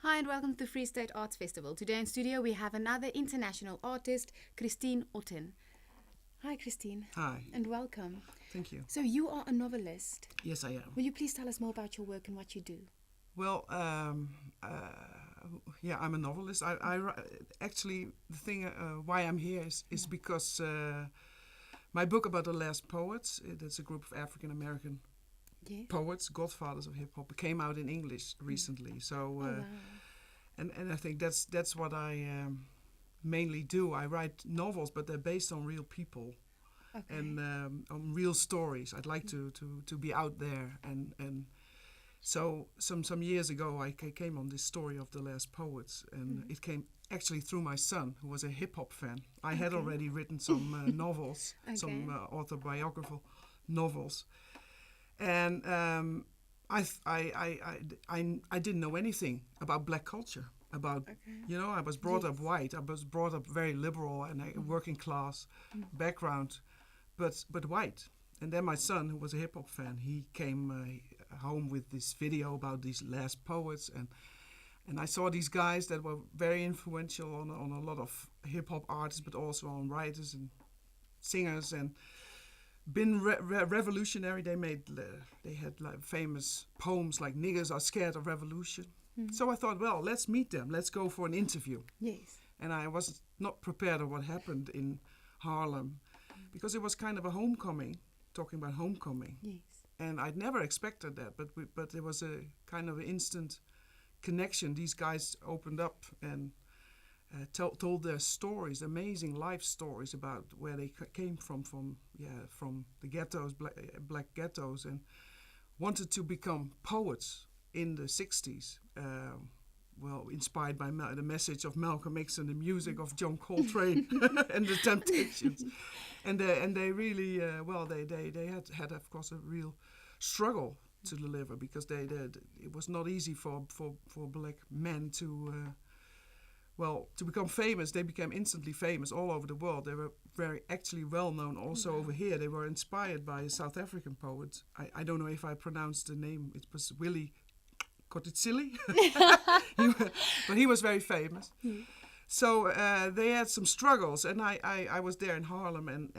Hi and welcome to the Free State Arts Festival. Today in studio we have another international artist, Christine Otten. Hi Christine. Hi. And welcome. Thank you. So you are a novelist. Yes, I am. Will you please tell us more about your work and what you do? Well, yeah, I'm a novelist. Actually, the thing why I'm here is because my book about the last poets, that's a group of African American poets, godfathers of hip hop, came out in English recently. So, wow. and I think that's what I mainly do. I write novels, but they're based on real people. Okay. And on real stories. I'd like to be out there, and so some years ago I came on this story of the last poets, and it came actually through my son, who was a hip hop fan. I had already written some novels, some autobiographical novels, and I didn't know anything about black culture. About I was brought up white. I was brought up very liberal and a working class background. But white. And then my son, who was a hip-hop fan, he came home with this video about these last poets. And I saw these guys that were very influential on a lot of hip-hop artists, but also on writers and singers, and been revolutionary. They had like famous poems like "Niggers are scared of revolution." So I thought, well, let's meet them. Let's go for an interview. Yes. And I was not prepared of what happened in Harlem, because it was kind of a homecoming, talking about homecoming. Yes. And I'd never expected that, but there was a kind of an instant connection. These guys opened up and told their stories, amazing life stories about where they came from the ghettos, black ghettos, and wanted to become poets in the 60s. Inspired by the message of Malcolm X and the music of John Coltrane and the Temptations, and they really they had of course a real struggle to deliver, because it was not easy for black men to become famous. They became instantly famous all over the world. They were very actually well known also over here. They were inspired by a South African poet. I don't know if I pronounced the name. It was Willie Kotitsili, but he was very famous. So they had some struggles, and I was there in Harlem, and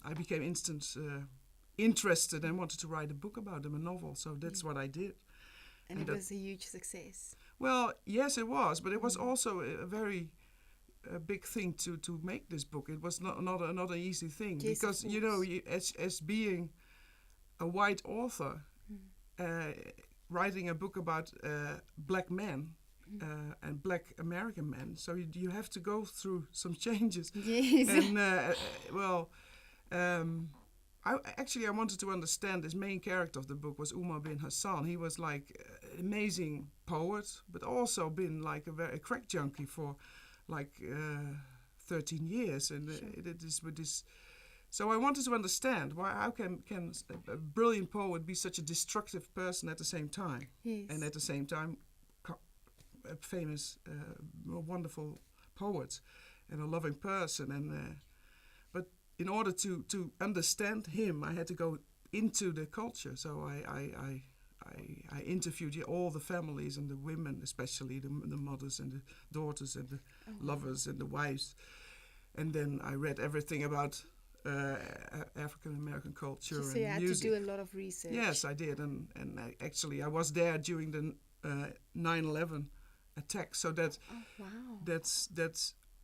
I became interested and wanted to write a book about them, a novel. So that's what I did. And it was a huge success. Well, yes, it was, but it was also a very big thing to make this book. It was not an easy thing, because as being a white author writing a book about black men and black American men, so you have to go through some changes. Yes. And I wanted to understand this main character of the book was Umar bin Hassan. He was like an amazing poet, but also been like a crack junkie for like 13 years, and it is with this. So I wanted to understand how can a brilliant poet be such a destructive person at the same time, and at the same time a famous, wonderful poet and a loving person. And but in order to understand him, I had to go into the culture. So I interviewed all the families and the women, especially the mothers and the daughters and the lovers and the wives, and then I read everything about African American culture and music. So you had to do a lot of research. Yes, I did, and I was there during the 9/11 attack. So that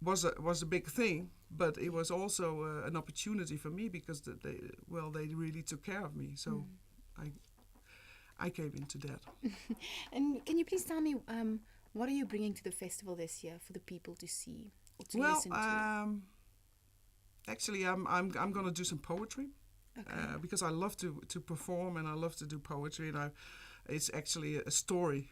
was a big thing, but it was also an opportunity for me, because they really took care of me. So I came into that. And can you please tell me what are you bringing to the festival this year for the people to see or to listen to? Actually, I'm going to do some poetry, because I love to perform and I love to do poetry, and it's actually a story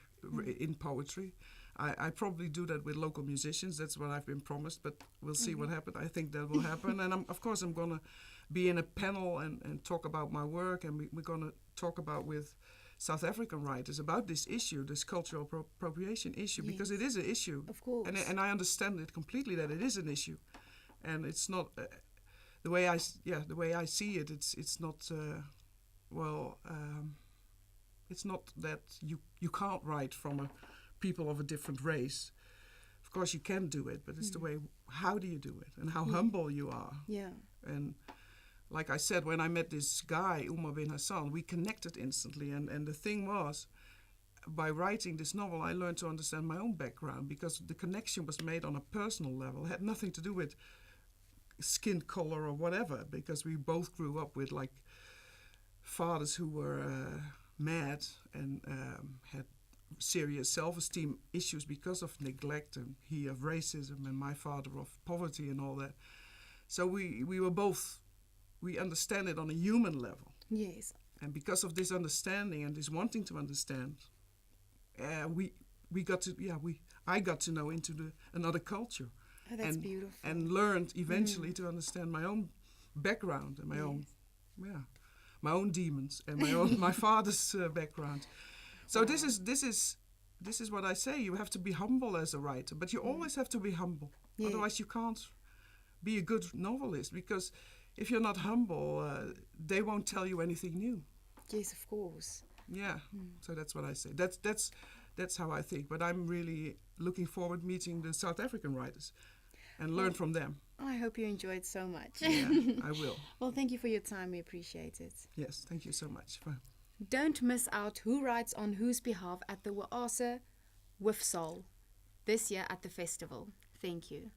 in poetry. I probably do that with local musicians. That's what I've been promised, but we'll see what happens. I think that will happen, and of course I'm going to be in a panel and talk about my work, and we're going to talk about with South African writers about this issue, this cultural appropriation issue, because it is an issue, of course, and I understand it completely that it is an issue. And it's not the way I see it. It's not It's not that you can't write from a people of a different race. Of course, you can do it, but it's the way. How do you do it, and how humble you are? Yeah. And like I said, when I met this guy, Umar bin Hassan, we connected instantly. And the thing was, by writing this novel, I learned to understand my own background, because the connection was made on a personal level. It had nothing to do with skin color or whatever, because we both grew up with like fathers who were mad and had serious self-esteem issues because of neglect, and he of racism and my father of poverty and all that. So we were both, we understand it on a human level. Yes. And because of this understanding and this wanting to understand, we got to, I got to know into another culture. Oh, that's beautiful. And learned eventually to understand my own background and my own demons and my father's background. So this is what I say. You have to be humble as a writer, but you always have to be humble. Yeah. Otherwise, you can't be a good novelist, because if you're not humble, they won't tell you anything new. Yes, of course. Yeah. So that's what I say. That's how I think. But I'm really looking forward meeting the South African writers and learn from them. Oh, I hope you enjoyed so much. Yeah, I will. Well, thank you for your time. We appreciate it. Yes, thank you so much. Don't miss out who writes on whose behalf at the Oase with Soul this year at the festival. Thank you.